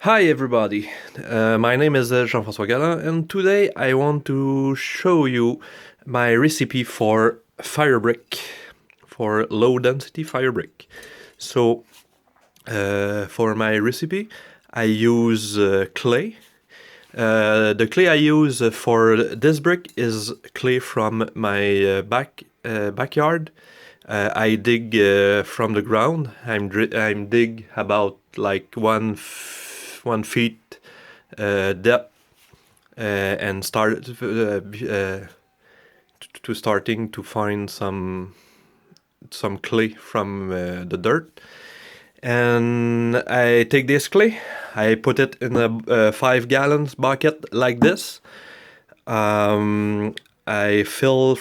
Hi everybody, my name is Jean-François Galin, and today I want to show you my recipe for firebrick, for low density firebrick. So for my recipe I use clay. The clay I use for this brick is clay from my backyard. I dig from the ground. I'm dig about like 1 feet depth and starting to find some clay from the dirt. And I take this clay, I put it in a 5 gallon bucket like this. I fill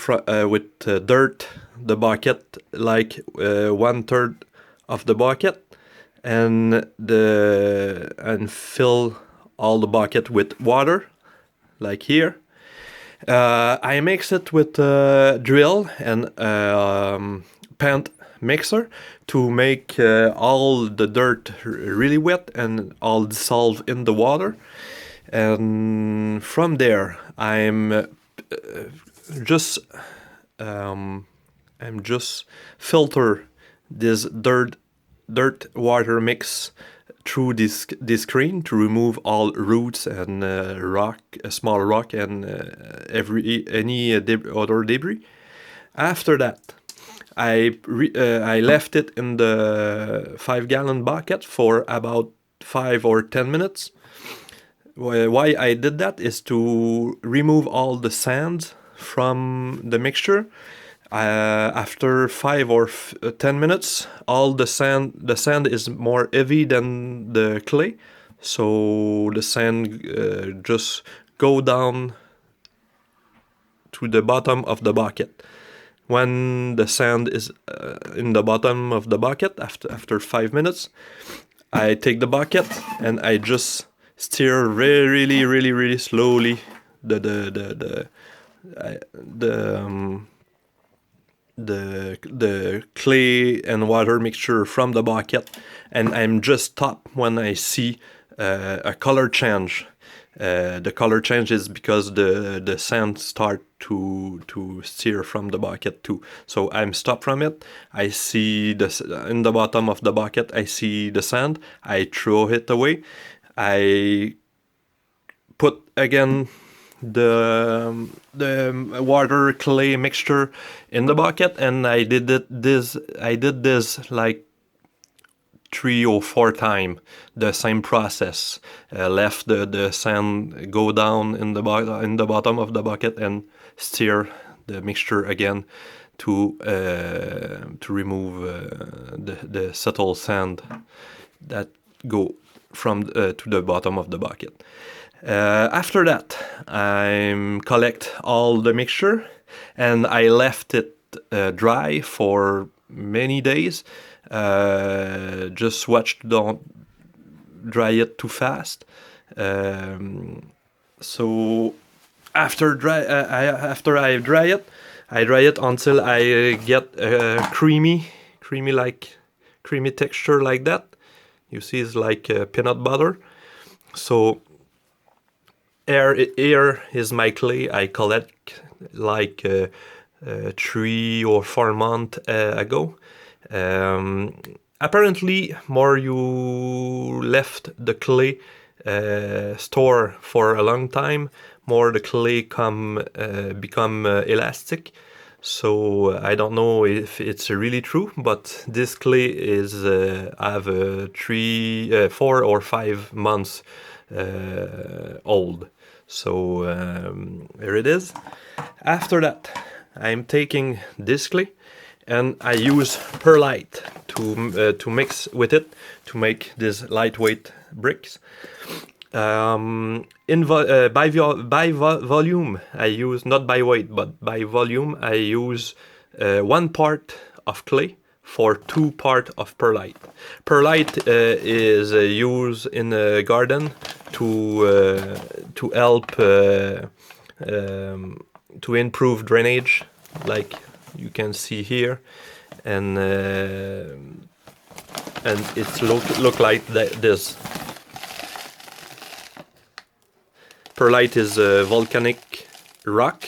with dirt the bucket like 1/3 of the bucket, and fill all the bucket with water like here. I mix it with drill and pant mixer to make all the dirt really wet and all dissolve in the water. And from there just I'm just filter this dirt water mix through this screen to remove all roots and small rock and any other debris. After that, I left it in the 5 gallon bucket for about 5 or 10 minutes. Why I did that is to remove all the sand from the mixture. After 5 or 10 minutes, all the sand is more heavy than the clay, so the sand just go down to the bottom of the bucket. When the sand is in the bottom of the bucket, after 5 minutes, I take the bucket and I just stir really slowly the clay and water mixture from the bucket, and I'm just stop when I see a color change. The color change is because the sand start to stir from the bucket too. So I'm stop from it. I see in the bottom of the bucket. I see the sand. I throw it away. I put again the water clay mixture in the bucket, and I did this like 3 or 4 times, the same process. Left the sand go down in the bottom of the bucket and stir the mixture again to remove the subtle sand that go from to the bottom of the bucket. After that, I collect all the mixture and I left it dry for many days. Just don't dry it too fast. So after I dry it until I get creamy texture like that. You see, it's like peanut butter. So here is my clay I collect like 3 or 4 months ago. Apparently, more you left the clay store for a long time, more the clay become elastic. So I don't know if it's really true, but this clay is have 4 or 5 months old. So here it is. After that, I'm taking this clay and I use perlite to mix with it to make these lightweight bricks. By volume, I use, not by weight, but by volume, I use 1 part of clay for 2 part of perlite. Perlite is used in the garden to help to improve drainage, like you can see here, and it's look like this. Perlite is a volcanic rock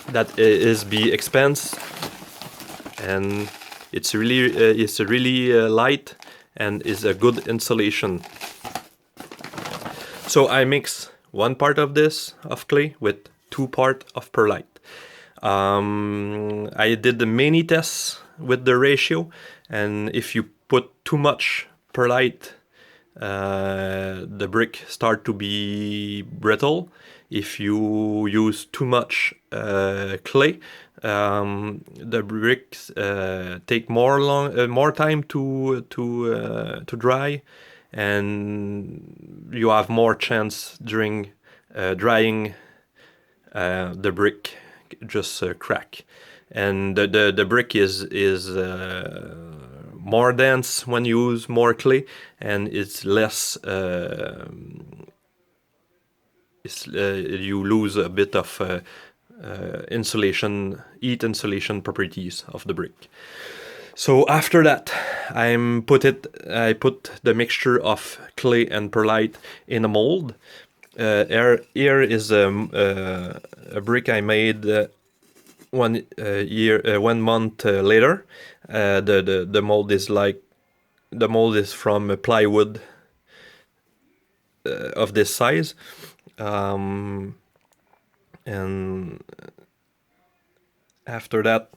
that is be expensive, and it's really light and is a good insulation. So I mix 1 part of this of clay with 2 part of perlite. I did the many tests with the ratio, and if you put too much perlite, the brick start to be brittle. If you use too much clay, the bricks take more time to dry, and you have more chance during drying the brick just crack. And the brick is more dense when you use more clay, and it's less you lose a bit of heat insulation properties of the brick. So after that, I put the mixture of clay and perlite in a mold. Here is a brick I made 1 month later. The mold is from plywood of this size, and after that,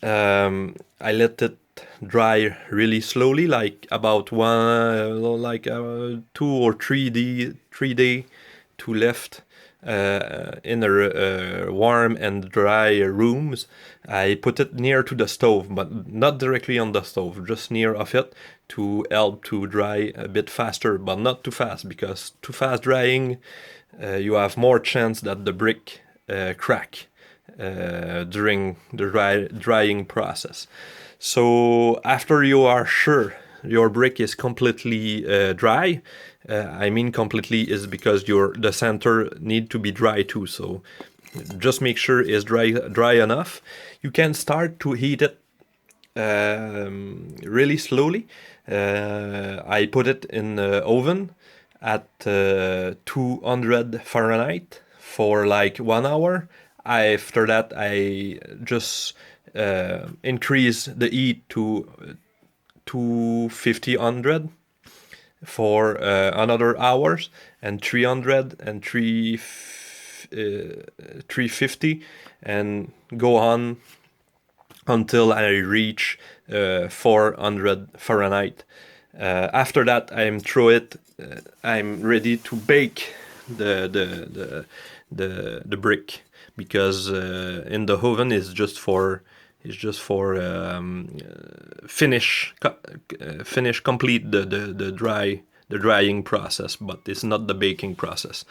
I let it dry really slowly, like about 2 or 3 day to left in a warm and dry rooms. I put it near to the stove, but not directly on the stove, just near of it to help to dry a bit faster, but not too fast, because too fast drying, you have more chance that the brick crack during the drying process. So after you are sure your brick is completely dry, I mean completely is because the center need to be dry too. So just make sure it's dry enough. You can start to heat it really slowly. I put it in the oven at 200 Fahrenheit for like 1 hour. After that, I just increase the heat to 250 for another hours, and 300 and 350, and go on until I reach 400 Fahrenheit. After that, I'm ready to bake the brick, because in the oven is just for finish complete the drying process, but it's not the baking process.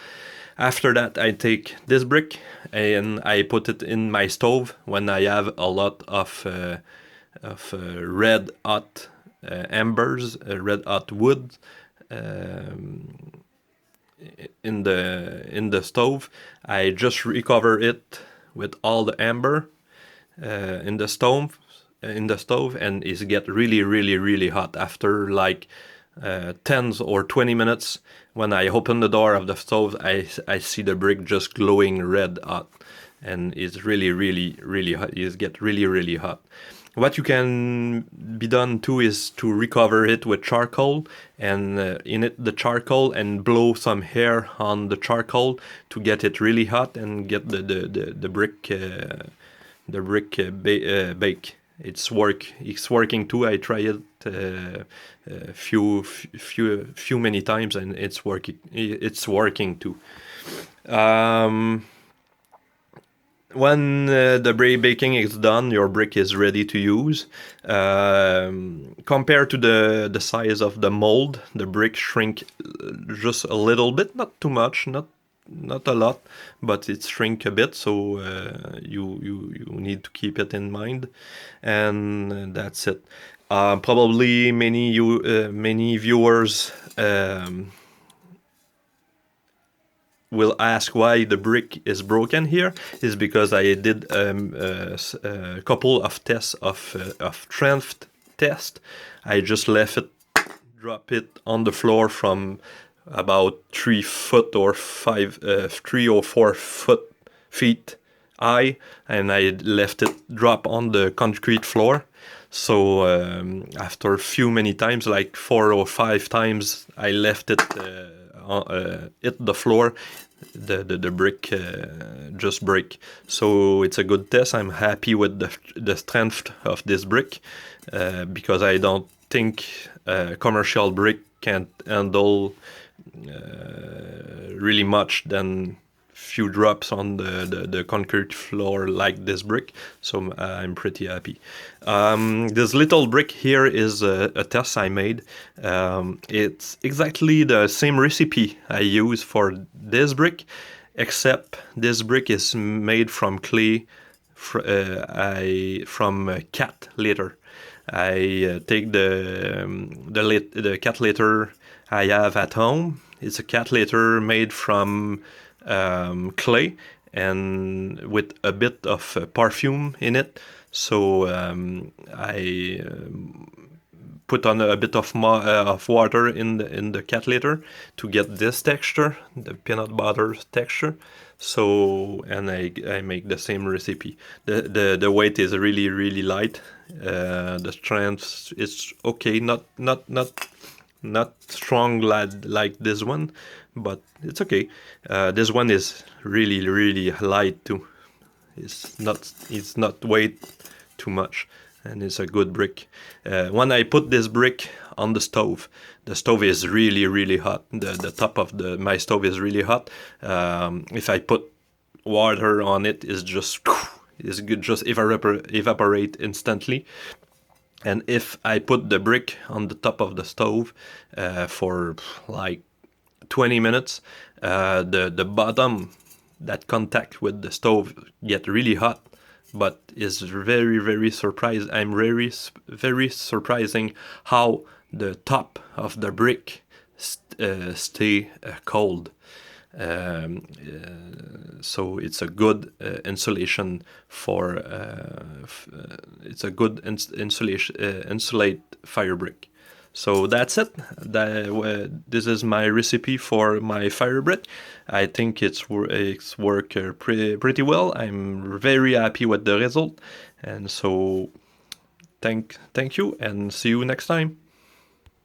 After that, I take this brick and I put it in my stove when I have a lot of red hot embers, red hot wood in the stove. I just recover it with all the amber in the stove, and it get really hot. After like 10 or 20 minutes, when I open the door of the stove, I see the brick just glowing red hot, and it's really hot. It get really hot. What you can be done too is to recover it with charcoal, and in it the charcoal, and blow some air on the charcoal to get it really hot and get the brick bake. It's working too. I try it few many times, and it's working too. When the baking is done, your brick is ready to use. Compared to the size of the mold, the brick shrink just a little bit, not too much, not a lot, but it shrink a bit. So you need to keep it in mind, and that's it. Probably many viewers will ask why the brick is broken here. Is because I did a couple of tests of strength test. I just left it, drop it on the floor from about 3 foot or 3 or 4 feet high, and I left it drop on the concrete floor. So after many times, like 4 or 5 times, I left it hit the floor. The brick just break. So it's a good test. I'm happy with the strength of this brick because I don't think commercial brick can handle really much than few drops on the concrete floor like this brick. So I'm pretty happy. This little brick here is a test I made. It's exactly the same recipe I use for this brick, except this brick is made from clay from cat litter. I take the cat litter I have at home. It's a cat litter made from clay and with a bit of perfume in it. So I put on a bit of water in the cat litter to get this texture, the peanut butter texture. So and I make the same recipe. The weight is really light. The strength is okay, not strong like this one, but it's okay. This one is really light too. It's not weight too much, and it's a good brick. When I put this brick on the stove is really hot. The top of my stove is really hot. If I put water on it, it's just evaporate instantly. And if I put the brick on the top of the stove for like 20 minutes, the bottom that contact with the stove get really hot, but is very surprised. I'm very surprising how the top of the brick stay cold. So it's a good insulation for it's a good insulate fire brick. So that's it. This is my recipe for my fire brick. I think it's worked pretty well. I'm very happy with the result, and so thank you, and see you next time.